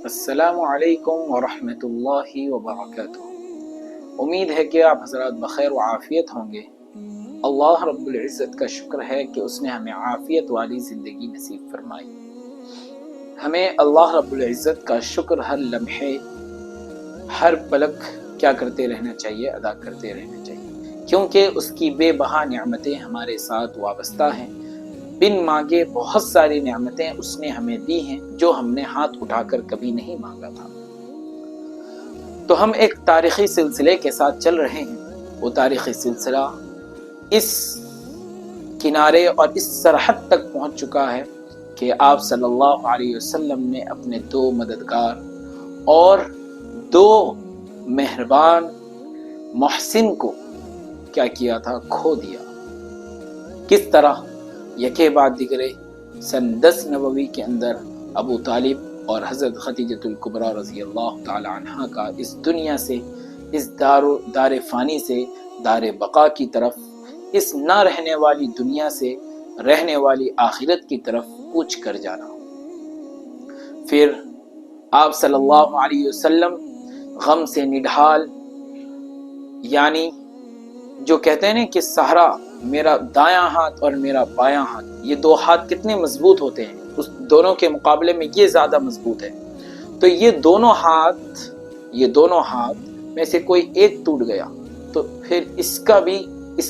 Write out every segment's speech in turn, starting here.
السلام علیکم ورحمۃ اللہ وبرکاتہ۔ امید ہے کہ آپ حضرات بخیر و عافیت ہوں گے۔ اللہ رب العزت کا شکر ہے کہ اس نے ہمیں عافیت والی زندگی نصیب فرمائی۔ ہمیں اللہ رب العزت کا شکر ہر لمحے ہر پلک کیا کرتے رہنا چاہیے، ادا کرتے رہنا چاہیے، کیونکہ اس کی بے بہا نعمتیں ہمارے ساتھ وابستہ ہیں۔ بن مانگے بہت ساری نعمتیں اس نے ہمیں دی ہیں جو ہم نے ہاتھ اٹھا کر کبھی نہیں مانگا تھا۔ تو ہم ایک تاریخی سلسلے کے ساتھ چل رہے ہیں۔ وہ تاریخی سلسلہ اس کنارے اور اس سرحد تک پہنچ چکا ہے کہ آپ صلی اللہ علیہ وسلم نے اپنے 2 مددگار اور 2 مہربان محسن کو کیا کیا تھا، کھو دیا۔ کس طرح؟ یکے بعد دیگرے سن 10 نبوی کے اندر ابو طالب اور حضرت خدیجۃ الکبریٰ رضی اللہ تعالی عنہا کا اس دنیا سے، اس دار فانی سے دار بقا کی طرف، اس نہ رہنے والی دنیا سے رہنے والی آخرت کی طرف کوچ کر جانا۔ پھر آپ صلی اللہ علیہ وسلم غم سے نڈھال، یعنی جو کہتے ہیں نا کہ سہارا، میرا دایاں ہاتھ اور میرا بایاں ہاتھ، یہ 2 ہاتھ کتنے مضبوط ہوتے ہیں، اس دونوں کے مقابلے میں یہ زیادہ مضبوط ہے۔ تو یہ دونوں ہاتھ میں سے کوئی ایک ٹوٹ گیا تو پھر اس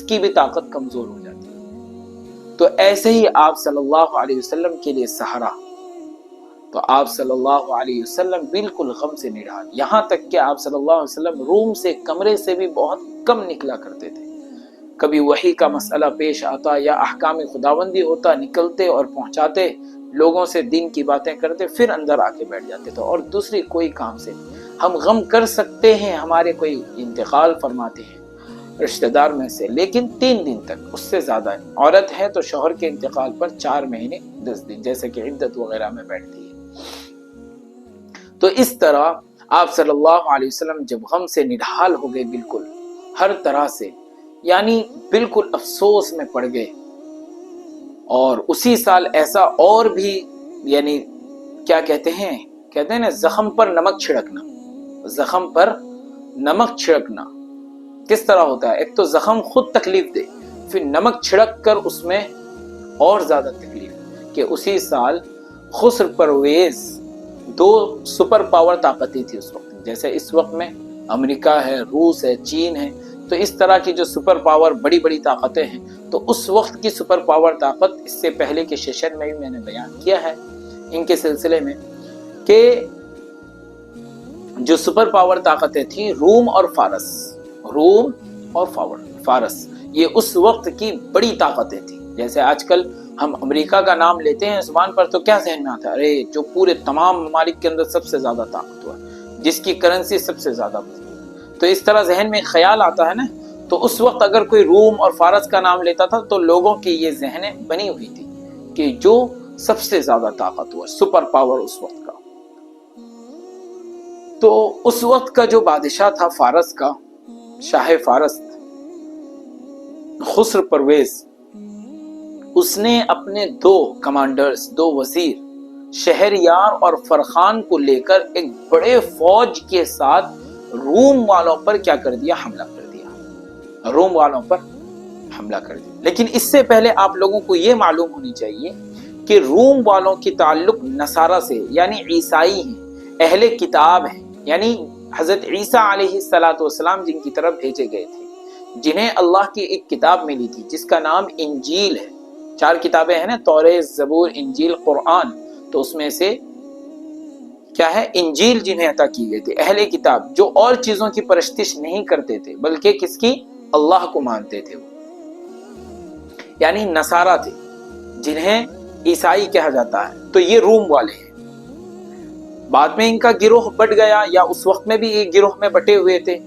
کی بھی طاقت کمزور ہو جاتی ہے۔ تو ایسے ہی آپ صلی اللہ علیہ وسلم کے لیے سہارا، تو آپ صلی اللہ علیہ وسلم بالکل غم سے نڈھال، یہاں تک کہ آپ صلی اللہ علیہ وسلم روم سے، کمرے سے بھی بہت کم نکلا کرتے تھے۔ کبھی وحی کا مسئلہ پیش آتا یا احکام خداوندی ہوتا، نکلتے اور پہنچاتے، لوگوں سے دین کی باتیں کرتے، پھر اندر آ کے بیٹھ جاتے تھے، اور دوسری کوئی کام سے ہم غم کر سکتے ہیں، ہمارے کوئی انتقال فرماتے ہیں رشتہ دار میں سے، لیکن 3 دن تک، اس سے زیادہ ہے۔ عورت ہے تو شوہر کے انتقال پر 4 مہینے 10 دن، جیسے کہ عدت وغیرہ میں بیٹھتی ہے۔ تو اس طرح آپ صلی اللہ علیہ وسلم جب غم سے نڈھال ہو گئے، بالکل ہر طرح سے، یعنی بالکل افسوس میں پڑ گئے۔ اور اسی سال ایسا اور بھی، یعنی کیا کہتے ہیں نا، زخم پر نمک چھڑکنا کس طرح ہوتا ہے؟ ایک تو زخم خود تکلیف دے، پھر نمک چھڑک کر اس میں اور زیادہ تکلیف، کہ اسی سال خسر پرویز 2 سپر پاور طاقتیں تھی اس وقت، جیسے اس وقت میں امریکہ ہے، روس ہے، چین ہے، تو اس طرح کی جو سپر پاور بڑی بڑی طاقتیں ہیں، تو اس وقت کی سپر پاور طاقت، اس سے پہلے کے سیشن میں بھی میں نے بیان کیا ہے ان کے سلسلے میں، کہ جو سپر پاور طاقتیں تھیں روم اور فارس، یہ اس وقت کی بڑی طاقتیں تھیں۔ جیسے آج کل ہم امریکہ کا نام لیتے ہیں زبان پر تو کیا ذہن میں آتا ہے؟ ارے جو پورے تمام ممالک کے اندر سب سے زیادہ طاقتور، جس کی کرنسی سب سے زیادہ مضبوط، تو اس طرح ذہن میں خیال آتا ہے نا۔ تو اس وقت اگر کوئی روم اور فارس کا نام لیتا تھا تو لوگوں کی یہ ذہنیں بنی ہوئی تھی کہ جو سب سے زیادہ طاقتور، سپر پاور اس وقت کا۔ تو اس وقت کا جو بادشاہ تھا فارس کا، شاہ فارس خسر پرویز، اس نے اپنے 2 کمانڈرز، 2 وزیر شہریار اور فرخان کو لے کر ایک بڑے فوج کے ساتھ روم والوں پر کیا کر دیا؟ حملہ کر دیا، روم والوں پر حملہ کر دیا۔ لیکن اس سے پہلے آپ لوگوں کو یہ معلوم ہونی چاہیے کہ روم والوں کی تعلق نصارہ سے، یعنی عیسائی ہیں، اہل کتاب ہیں، یعنی حضرت عیسیٰ علیہ السلام جن کی طرف بھیجے گئے تھے، جنہیں اللہ کی ایک کتاب ملی تھی جس کا نام انجیل ہے۔ 4 کتابیں ہیں نا، توریت، زبور، انجیل، قرآن، تو اس میں سے کیا ہے؟ انجیل جنہیں عطا کی گئی تھی، اہل کتاب، جو اور چیزوں کی پرستش نہیں کرتے تھے بلکہ کس کی؟ اللہ کو مانتے تھے، وہ یعنی نصارہ تھے، جنہیں عیسائی کہا جاتا ہے۔ تو یہ روم والے ہیں۔ بعد میں ان کا گروہ بٹ گیا، یا اس وقت میں بھی ایک گروہ میں بٹے ہوئے تھے،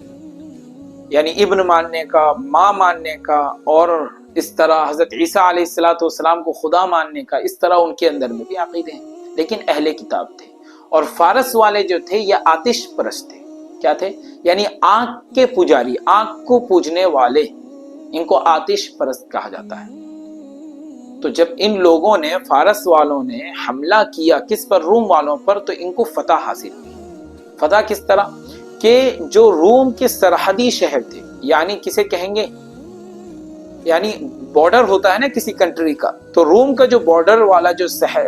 یعنی ابن ماننے کا، ماں ماننے کا، اور اس طرح حضرت عیسیٰ علیہ السلام کو خدا ماننے کا، اس طرح ان کے اندر میں بھی عقیدے ہیں، لیکن اہل کتاب تھے۔ اور فارس والے جو تھے یہ آتش پرست تھے۔ کیا تھے؟ یعنی آنکھ کے پجاری، آنکھ کو پوجنے والے، ان کو آتش پرست کہا جاتا ہے۔ تو جب ان لوگوں نے فارس والوں نے حملہ کیا کس پر؟ روم والوں پر، تو ان کو فتح حاصل ہوئی۔ فتح کس طرح کہ جو روم کے سرحدی شہر تھے، یعنی کسے کہیں گے، یعنی بارڈر ہوتا ہے نا کسی کنٹری کا، تو روم کا جو بارڈر والا جو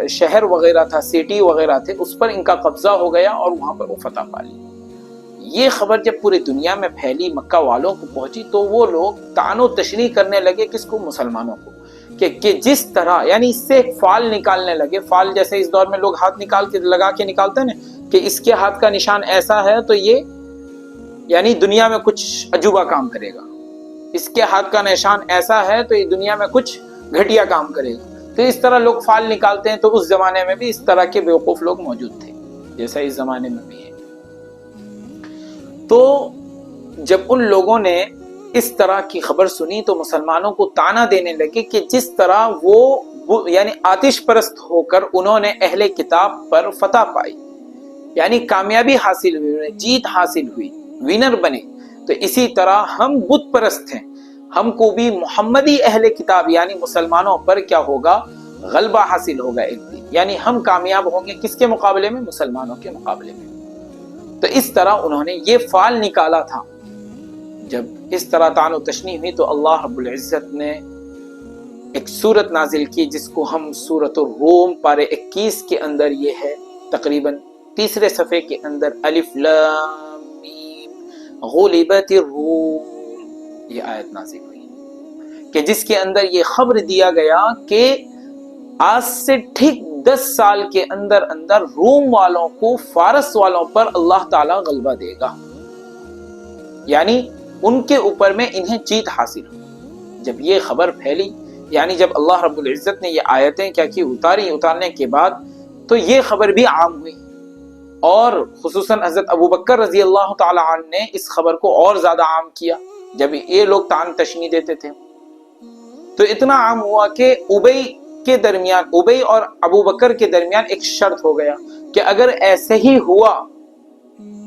شہر وغیرہ تھا، سٹی وغیرہ تھے، اس پر ان کا قبضہ ہو گیا اور وہاں پر وہ فتح پا لی۔ یہ خبر جب پوری دنیا میں پھیلی، مکہ والوں کو پہنچی، تو وہ لوگ طعن و تشنیع کرنے لگے کس کو؟ مسلمانوں کو، کہ جس طرح، یعنی اس سے ایک فال نکالنے لگے۔ فال جیسے اس دور میں لوگ ہاتھ نکال کے لگا کے نکالتے ہیں نا، کہ اس کے ہاتھ کا نشان ایسا ہے تو یہ یعنی دنیا میں کچھ عجوبہ کام کرے گا، اس کے ہاتھ کا نشان ایسا ہے تو یہ دنیا میں کچھ گھٹیا کام کرے گا۔ تو اس طرح لوگ فال نکالتے ہیں۔ تو اس زمانے میں بھی اس طرح کے بیوقوف لوگ موجود تھے، جیسا اس زمانے میں بھی ہے۔ تو جب ان لوگوں نے اس طرح کی خبر سنی تو مسلمانوں کو طعنہ دینے لگے کہ جس طرح وہ یعنی آتش پرست ہو کر انہوں نے اہل کتاب پر فتح پائی، یعنی کامیابی حاصل ہوئی، جیت حاصل ہوئی، ونر بنے، تو اسی طرح ہم بت پرست ہیں، ہم کو بھی محمدی اہل کتاب یعنی مسلمانوں پر کیا ہوگا؟ غلبہ حاصل ہوگا ایک دن، یعنی ہم کامیاب ہوں گے کس کے مقابلے میں؟ مسلمانوں کے مقابلے میں۔ تو اس طرح انہوں نے یہ فال نکالا تھا۔ جب اس طرح طعن و تشنیع ہوئی تو اللہ رب العزت نے ایک سورت نازل کی جس کو ہم سورۃ الروم پارے 21 کے اندر، یہ ہے تقریباً تیسرے صفحے کے اندر، الف لام میم غلبت الروم، یہ آیت نازل ہوئی کہ جس کے اندر یہ خبر دیا گیا کہ آج سے ٹھیک 10 سال کے اندر اندر روم والوں کو فارس والوں پر اللہ تعالیٰ غلبہ دے گا، یعنی ان کے اوپر میں انہیں جیت حاصل ہو۔ جب یہ خبر پھیلی، یعنی جب اللہ رب العزت نے یہ آیتیں کیا کی؟ اتارنے کے بعد تو یہ خبر بھی عام ہوئی، اور خصوصاً حضرت ابو بکر رضی اللہ تعالی عنہ نے اس خبر کو اور زیادہ عام کیا۔ جب یہ لوگ طعن تشنیع دیتے تھے تو اتنا عام ہوا کہ ابی اور ابو بکر کے درمیان ایک شرط ہو گیا کہ اگر ایسے ہی ہوا،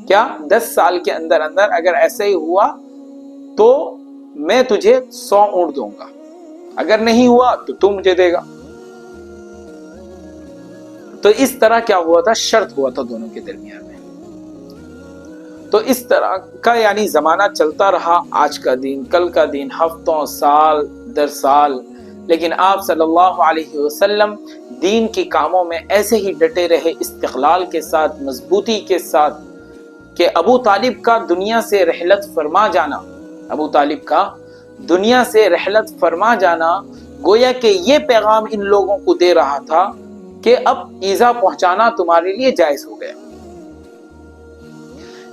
کیا 10 سال کے اندر اندر اگر ایسے ہی ہوا تو میں تجھے 100 اونٹ دوں گا، اگر نہیں ہوا تو تو مجھے دے گا۔ تو اس طرح کیا ہوا تھا؟ شرط ہوا تھا دونوں کے درمیان میں۔ تو اس طرح کا یعنی زمانہ چلتا رہا، آج کا دن، کل کا دن، ہفتوں، سال در سال، لیکن آپ صلی اللہ علیہ وسلم دین کے کاموں میں ایسے ہی ڈٹے رہے، استقلال کے ساتھ، مضبوطی کے ساتھ، کہ ابو طالب کا دنیا سے رحلت فرما جانا، ابو طالب کا دنیا سے رحلت فرما جانا گویا کہ یہ پیغام ان لوگوں کو دے رہا تھا کہ اب ایذا پہنچانا تمہارے لیے جائز ہو گیا۔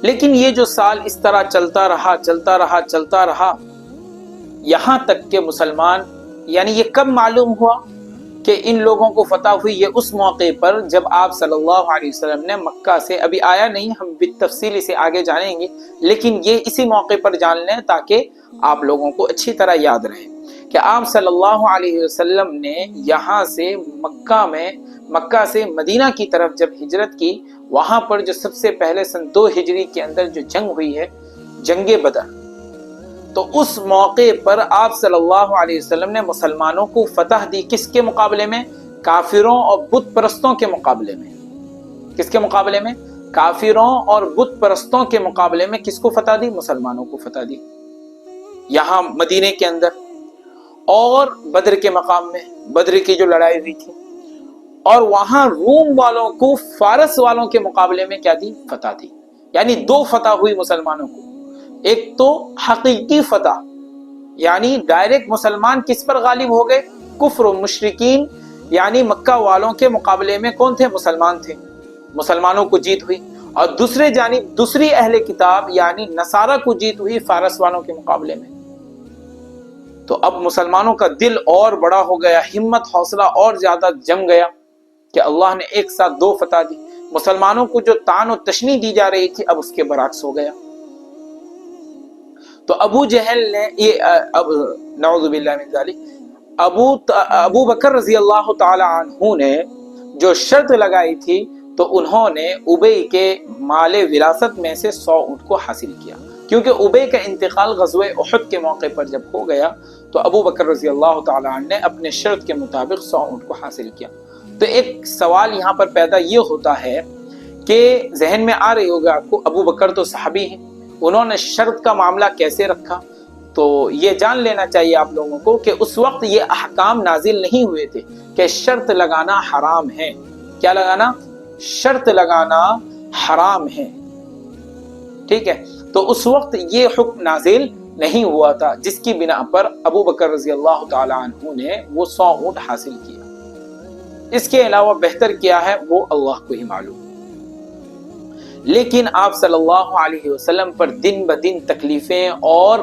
لیکن یہ جو سال اس طرح چلتا رہا یہاں تک کہ مسلمان، یعنی یہ کب معلوم ہوا کہ ان لوگوں کو فتح ہوئی؟ یہ اس موقع پر جب آپ صلی اللہ علیہ وسلم نے مکہ سے، ابھی آیا نہیں، ہم بالتفصیل اسے آگے جانیں گے، لیکن یہ اسی موقع پر جان لیں تاکہ آپ لوگوں کو اچھی طرح یاد رہے کہ آپ صلی اللہ علیہ وسلم نے یہاں سے مکہ سے مدینہ کی طرف جب ہجرت کی، وہاں پر جو سب سے پہلے سن 2 ہجری کے اندر جو جنگ ہوئی ہے، جنگ بدر، تو اس موقع پر آپ صلی اللہ علیہ وسلم نے مسلمانوں کو فتح دی۔ کس کے مقابلے میں؟ کافروں اور بت پرستوں کے مقابلے میں۔ کس کے مقابلے میں؟ کافروں اور بت پرستوں کے مقابلے میں کس کو فتح دی؟ مسلمانوں کو فتح دی، یہاں مدینے کے اندر، اور بدر کے مقام میں، بدر کی جو لڑائی ہوئی تھی، اور وہاں روم والوں کو فارس والوں کے مقابلے میں کیا دی؟ فتح دی۔ یعنی 2 فتح ہوئی مسلمانوں کو۔ ایک تو حقیقی فتح، یعنی ڈائریکٹ مسلمان کس پر غالب ہو گئے؟ کفر و مشرکین، یعنی مکہ والوں کے مقابلے میں کون تھے؟ مسلمان تھے، مسلمانوں کو جیت ہوئی۔ اور دوسرے جانب دوسری اہل کتاب یعنی نصارہ کو جیت ہوئی فارس والوں کے مقابلے میں۔ تو اب مسلمانوں کا دل اور بڑا ہو گیا، ہمت حوصلہ اور زیادہ جم گیا کہ اللہ نے ایک ساتھ 2 فتح دی۔ مسلمانوں کو جو طعن و تشنیع دی جا رہی تھی اب اس کے برعکس ہو گیا۔ تو ابو جہل نے نعوذ باللہ من ذالک، ابو بکر رضی اللہ تعالی عنہ نے جو شرط لگائی تھی تو انہوں نے ابی کے مال وراثت میں سے 100 اونٹ کو حاصل کیا۔ کیونکہ ابی کا انتقال غزوہ احد کے موقع پر جب ہو گیا تو ابو بکر رضی اللہ تعالی عنہ نے اپنے شرط کے مطابق 100 اونٹ کو حاصل کیا۔ تو ایک سوال یہاں پر پیدا یہ ہوتا ہے کہ ذہن میں آ رہی ہوگا آپ کو، ابو بکر تو صحابی ہیں، انہوں نے شرط کا معاملہ کیسے رکھا؟ تو یہ جان لینا چاہیے آپ لوگوں کو کہ اس وقت یہ احکام نازل نہیں ہوئے تھے کہ شرط لگانا حرام ہے۔ کیا لگانا؟ شرط لگانا حرام ہے، ٹھیک ہے؟ تو اس وقت یہ حکم نازل نہیں ہوا تھا، جس کی بنا پر ابو بکر رضی اللہ تعالی عنہ نے وہ 100 اونٹ حاصل کیا۔ اس کے علاوہ بہتر کیا ہے وہ اللہ کو ہی معلوم۔ لیکن آپ صلی اللہ علیہ وسلم پر دن بدن تکلیفیں اور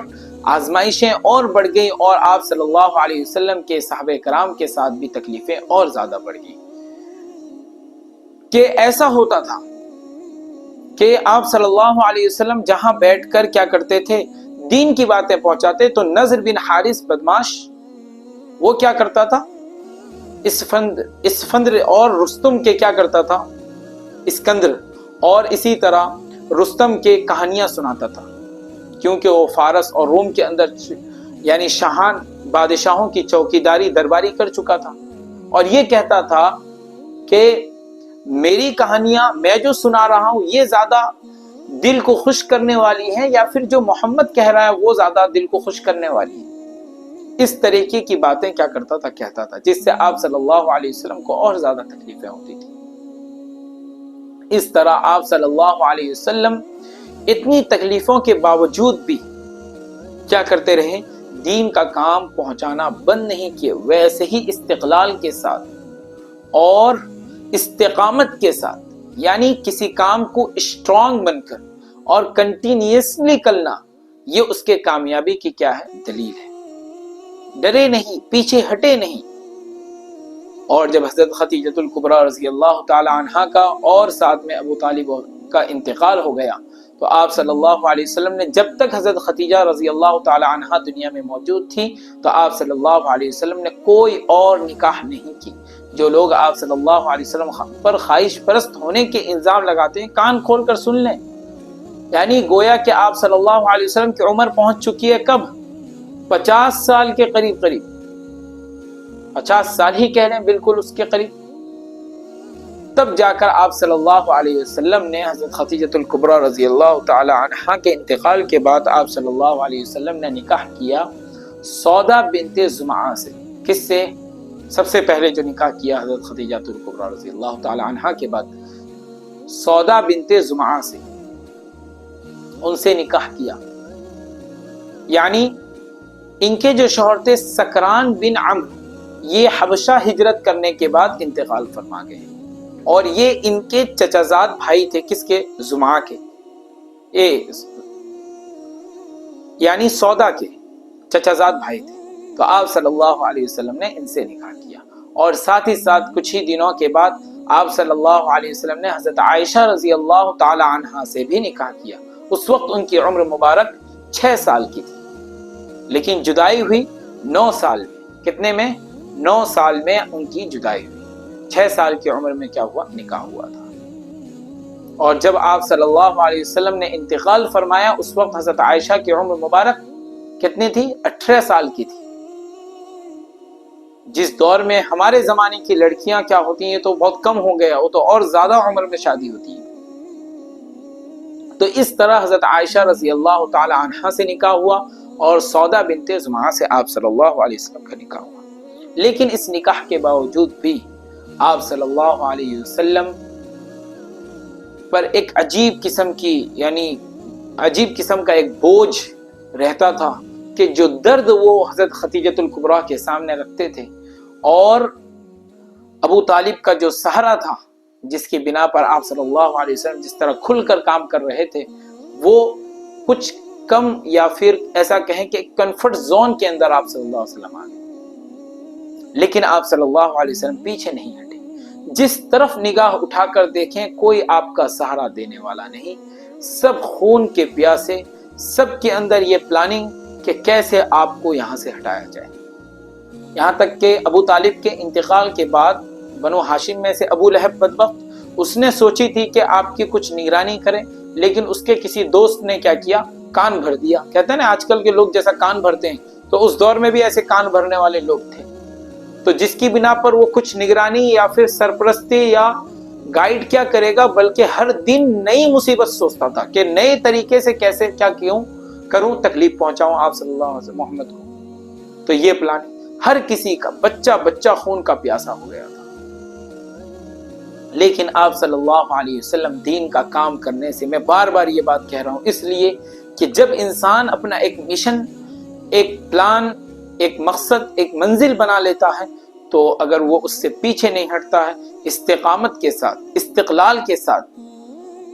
آزمائشیں اور بڑھ گئی، اور آپ صلی اللہ علیہ وسلم کے صحابہ کرام کے ساتھ بھی تکلیفیں اور زیادہ بڑھ گئی۔ کہ ایسا ہوتا تھا کہ آپ صلی اللہ علیہ وسلم جہاں بیٹھ کر کیا کرتے تھے، دین کی باتیں پہنچاتے، تو نضر بن حارث بدماش وہ کیا کرتا تھا، اسفندر اور رستم کے کیا کرتا تھا، اسکندر اور اسی طرح رستم کے کہانیاں سناتا تھا، کیونکہ وہ فارس اور روم کے اندر یعنی شاہان بادشاہوں کی چوکیداری درباری کر چکا تھا، اور یہ کہتا تھا کہ میری کہانیاں میں جو سنا رہا ہوں یہ زیادہ دل کو خوش کرنے والی ہے، یا پھر جو محمد کہہ رہا ہے وہ زیادہ دل کو خوش کرنے والی ہے۔ اس طریقے کی باتیں کیا کرتا تھا، کہتا تھا، جس سے آپ صلی اللہ علیہ وسلم کو اور زیادہ تکلیفیں ہوتی تھی۔ اس طرح آپ صلی اللہ علیہ وسلم اتنی تکلیفوں کے باوجود بھی کیا کرتے رہے، دین کا کام پہنچانا بند نہیں کیے، ویسے ہی استقلال کے ساتھ اور استقامت کے ساتھ، یعنی کسی کام کو اسٹرانگ بن کر اور کنٹینیوسلی کرنا، یہ اس کے کامیابی کی کیا ہے، دلیل ہے۔ ڈرے نہیں، پیچھے ہٹے نہیں۔ اور جب حضرت خدیجۃ الکبریٰ رضی اللہ تعالی عنہا کا اور ساتھ میں ابو طالب کا انتقال ہو گیا، تو آپ صلی اللہ علیہ وسلم نے جب تک حضرت خدیجہ رضی اللہ تعالی عنہا دنیا میں موجود تھی تو آپ صلی اللہ علیہ وسلم نے کوئی اور نکاح نہیں کی۔ جو لوگ آپ صلی اللہ علیہ وسلم پر خواہش پرست ہونے کے الزام لگاتے ہیں، کان کھول کر سن لیں، یعنی گویا کہ آپ صلی اللہ علیہ وسلم کی عمر پہنچ چکی ہے کب، 50 سال کے قریب 50 سال ہی کہہ لیں، بالکل اس کے قریب۔ تب جا کر آپ صلی اللہ علیہ وسلم نے حضرت خدیجۃ الکبریٰ رضی اللہ تعالی عنہا کے انتقال کے بعد آپ صلی اللہ علیہ وسلم نے نکاح کیا سودا بنت زمعہ سے۔ کس سے؟ سب سے پہلے جو نکاح کیا حضرت خدیجۃ الکبریٰ رضی اللہ تعالی عنہا کے بعد سودا بنت زمعہ سے، ان سے نکاح کیا۔ یعنی ان کے جو شوہر تھے سکران بن عمرو، یہ حبشہ ہجرت کرنے کے بعد انتقال فرما گئے، اور یہ ان کے چچازاد بھائی تھے، کس کے؟ زمعہ کے، یعنی سودا کے چچازاد بھائی تھے۔ تو آپ صلی اللہ علیہ وسلم نے ان سے نکاح کیا، اور ساتھ ہی ساتھ کچھ ہی دنوں کے بعد آپ صلی اللہ علیہ وسلم نے حضرت عائشہ رضی اللہ تعالی عنہا سے بھی نکاح کیا۔ اس وقت ان کی عمر مبارک 6 سال کی تھی، لیکن جدائی ہوئی 9 سال میں۔ کتنے میں؟ 9 سال میں ان کی جدائی ہوئی۔ 6 سال کی عمر میں کیا ہوا؟ نکاح ہوا تھا۔ اور جب آپ صلی اللہ علیہ وسلم نے انتقال فرمایا اس وقت حضرت عائشہ کی عمر مبارک کتنی تھی؟ 18 سال کی تھی۔ جس دور میں ہمارے زمانے کی لڑکیاں کیا ہوتی ہیں تو بہت کم ہو گیا، وہ تو اور زیادہ عمر میں شادی ہوتی ہے۔ تو اس طرح حضرت عائشہ رضی اللہ تعالی عنہا سے نکاح ہوا، اور سودا بنت زمعہ سے آپ صلی اللہ علیہ وسلم کا نکاح ہوا۔ لیکن اس نکاح کے باوجود بھی آپ صلی اللہ علیہ وسلم پر ایک عجیب قسم کا ایک بوجھ رہتا تھا کہ جو درد وہ حضرت خدیجۃ الکبریٰ کے سامنے رکھتے تھے، اور ابو طالب کا جو سہرا تھا جس کی بنا پر آپ صلی اللہ علیہ وسلم جس طرح کھل کر کام کر رہے تھے، وہ کچھ کم یا پھر ایسا کہیں کہ کنفرٹ زون کے اندر آپ صلی اللہ علیہ وسلم آ گئے۔ لیکن آپ صلی اللہ علیہ وسلم پیچھے نہیں ہٹے۔ جس طرف نگاہ اٹھا کر دیکھیں کوئی آپ کا سہارا دینے والا نہیں، سب خون کے پیاسے، سب کے اندر یہ پلاننگ کہ کیسے آپ کو یہاں سے ہٹایا جائے۔ یہاں تک کہ ابو طالب کے انتقال کے بعد بنو ہاشم میں سے ابو لہب بدبخت، اس نے سوچی تھی کہ آپ کی کچھ نگرانی کرے، لیکن اس کے کسی دوست نے کیا کیا، کان بھر دیا. کہتے ہیں نا آج کل کے لوگ جیسا کان بھرتے ہیں, تو اس دور میں بھی ایسے کان بھرنے والے لوگ تھے. تو جس کی بنا پر وہ کچھ نگرانی یا پھر سرپرستی یا گائیڈ کیا کرے گا, بلکہ ہر دن نئی مصیبت سوچتا تھا کہ نئے طریقے سے کیسے کیا کیوں کروں, تکلیف پہنچاؤں آپ صلی اللہ علیہ وسلم محمد کو. تو یہ پلان ہر کسی کا بچہ خون کا پیاسا ہو گیا تھا. لیکن آپ صلی اللہ علیہ وسلم دین کا کام کرنے سے, میں بار بار یہ بات کہہ رہا ہوں اس لیے کہ جب انسان اپنا ایک مشن, ایک پلان, ایک مقصد, ایک منزل بنا لیتا ہے, تو اگر وہ اس سے پیچھے نہیں ہٹتا ہے, استقامت کے ساتھ, استقلال کے ساتھ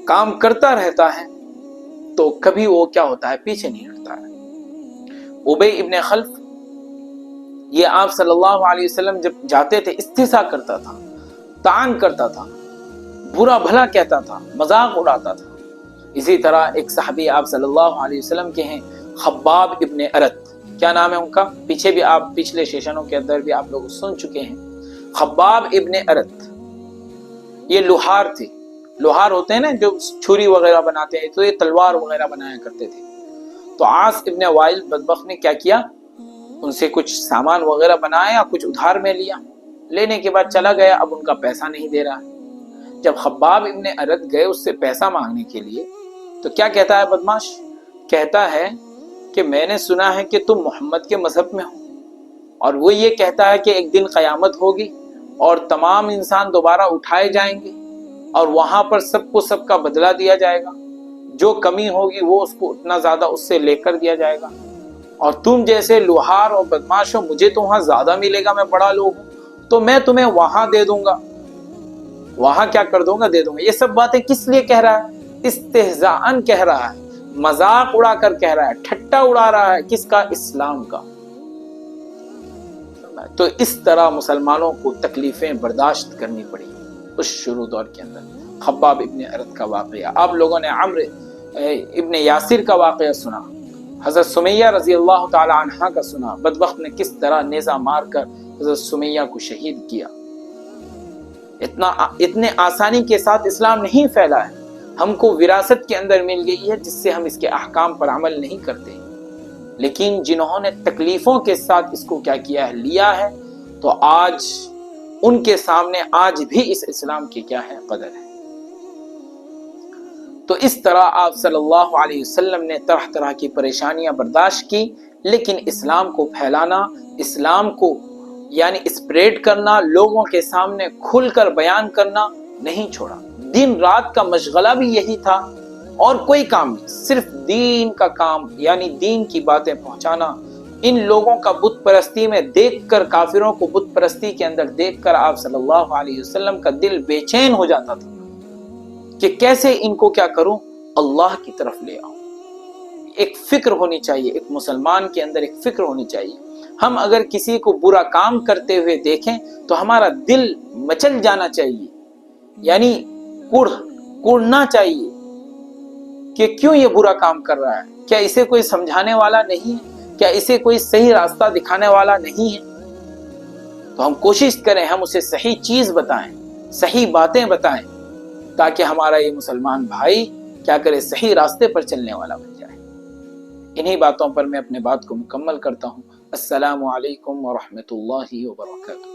کام کرتا رہتا ہے, تو کبھی وہ کیا ہوتا ہے, پیچھے نہیں ہٹتا ہے. ابی ابن خلف یہ آپ صلی اللہ علیہ وسلم جب جاتے تھے استہزاء کرتا تھا, طعن کرتا تھا, برا بھلا کہتا تھا, مذاق اڑاتا تھا. اسی طرح ایک صحابی آپ صلی اللہ علیہ وسلم کے ہیں, خباب ابن ارت, کیا نام ہے ان کا, پیچھے بھی آپ پچھلے سیشنوں کے اندر بھی آپ لوگ سن چکے ہیں. خباب ابن ارت یہ لوہار تھے. لوہار ہوتے ہیں نا جو چھری وغیرہ بناتے ہیں, تو یہ تلوار وغیرہ بنایا کرتے تھے. تو عاص ابن وائل بدبخت نے کیا کیا, ان سے کچھ سامان وغیرہ بنایا, کچھ ادھار میں لیا, لینے کے بعد چلا گیا. اب ان کا پیسہ نہیں دے رہا. جب خباب ابن ارت گئے اس سے پیسہ مانگنے کے لیے, تو کیا کہتا ہے بدماش, کہتا ہے کہ میں نے سنا ہے کہ تم محمد کے مذہب میں ہو, اور وہ یہ کہتا ہے کہ ایک دن قیامت ہوگی اور تمام انسان دوبارہ اٹھائے جائیں گے, اور وہاں پر سب کو سب کا بدلہ دیا جائے گا, جو کمی ہوگی وہ اس کو اتنا زیادہ اس سے لے کر دیا جائے گا, اور تم جیسے لوہار اور بدماش ہو, مجھے تو وہاں زیادہ ملے گا, میں بڑا لوگ ہوں, تو میں تمہیں وہاں دے دوں گا, وہاں کیا کر دوں گا, دے دوں گا. یہ سب باتیں کس لیے کہہ رہا ہے, استہزاءً کہہ رہا ہے, مذاق اڑا کر کہہ رہا ہے, ٹھٹا اڑا رہا ہے, کس کا, اسلام کا. تو اس طرح مسلمانوں کو تکلیفیں برداشت کرنی پڑی اس شروع دور کے اندر. خباب ابن ارت کا واقعہ, آپ لوگوں نے عمرو ابن یاسر کا واقعہ سنا, حضرت سمیہ رضی اللہ تعالی عنہا کا سنا, بدبخت نے کس طرح نیزہ مار کر حضرت سمیہ کو شہید کیا. اتنے آسانی کے ساتھ اسلام نہیں پھیلا ہے, ہم کو وراثت کے اندر مل گئی ہے جس سے ہم اس کے احکام پر عمل نہیں کرتے. لیکن جنہوں نے تکلیفوں کے ساتھ اس کو کیا کیا ہے, لیا ہے, تو آج ان کے سامنے آج بھی اس اسلام کی کیا ہے, قدر ہے. تو اس طرح آپ صلی اللہ علیہ وسلم نے طرح طرح کی پریشانیاں برداشت کی, لیکن اسلام کو پھیلانا, اسلام کو یعنی اسپریڈ کرنا, لوگوں کے سامنے کھل کر بیان کرنا نہیں چھوڑا. دن رات کا مشغلہ بھی یہی تھا, اور کوئی کام نہیں, صرف دین کا کام, یعنی دین کی باتیں پہنچانا. ان لوگوں کا بت پرستی میں دیکھ کر, کافروں کو بت پرستی کے اندر دیکھ کر آپ صلی اللہ علیہ وسلم کا دل بے چین ہو جاتا تھا کہ کیسے ان کو کیا کروں, اللہ کی طرف لے آؤں. ایک فکر ہونی چاہیے, ایک مسلمان کے اندر ایک فکر ہونی چاہیے. ہم اگر کسی کو برا کام کرتے ہوئے دیکھیں تو ہمارا دل مچل جانا چاہیے, یعنی کوڑنا چاہیے کہ کیوں یہ برا کام کر رہا ہے, کیا اسے کوئی سمجھانے والا نہیں ہے, کیا اسے کوئی صحیح راستہ دکھانے والا نہیں ہے. تو ہم کوشش کریں, ہم اسے صحیح چیز بتائیں, صحیح باتیں بتائیں, تاکہ ہمارا یہ مسلمان بھائی کیا کرے, صحیح راستے پر چلنے والا بن جائے. انہی باتوں پر میں اپنے بات کو مکمل کرتا ہوں. السلام علیکم ورحمۃ اللہ وبرکاتہ.